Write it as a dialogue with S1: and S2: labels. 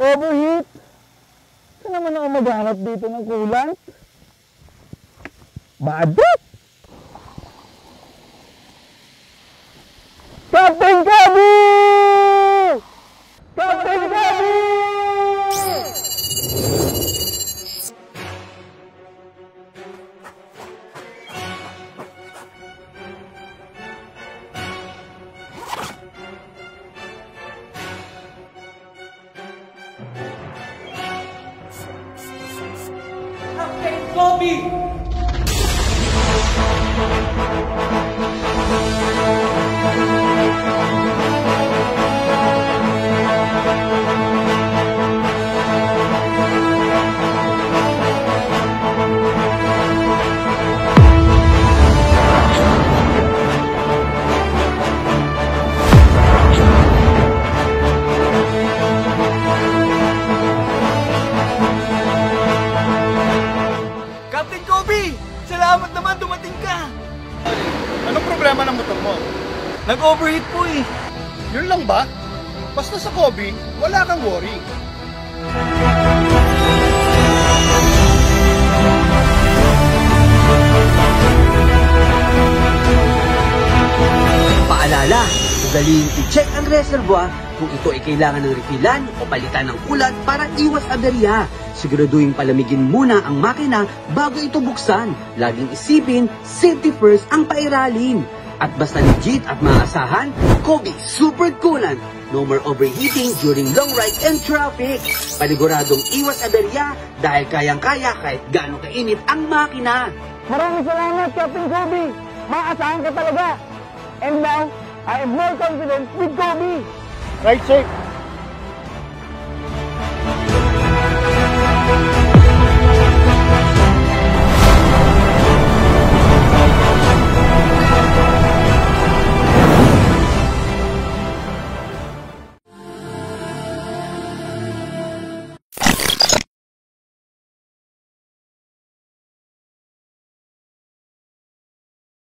S1: Nag-overheat? Saan naman ako maghanap dito ng coolant? Badit! Captain Kabi! Captain Kabi!
S2: Captain Kobe! Captain Kobe! Salamat naman, dumating ka!
S3: Anong problema ng motor mo?
S2: Nag-overheat po eh.
S3: Yun lang ba? Basta sa Kobe, wala kang worry.
S4: Paalala, ugaliin i-check ang reservoir kung ito ay kailangan ng refillan o palitan ng kulat para iwas aberya. Siguraduhin palamigin muna ang makina bago ito buksan. Laging isipin, safety first ang pairalin. At basta legit at maasahan, Kobe Super Coolant. No more overheating during long ride and traffic. Paniguradong iwas aberya dahil kayang-kaya kahit gaano kainit ang makina.
S1: Maraming salamat, Captain Kobe! Maasahan ka talaga! And now, I am more confident with Kobe!
S3: Ride safe!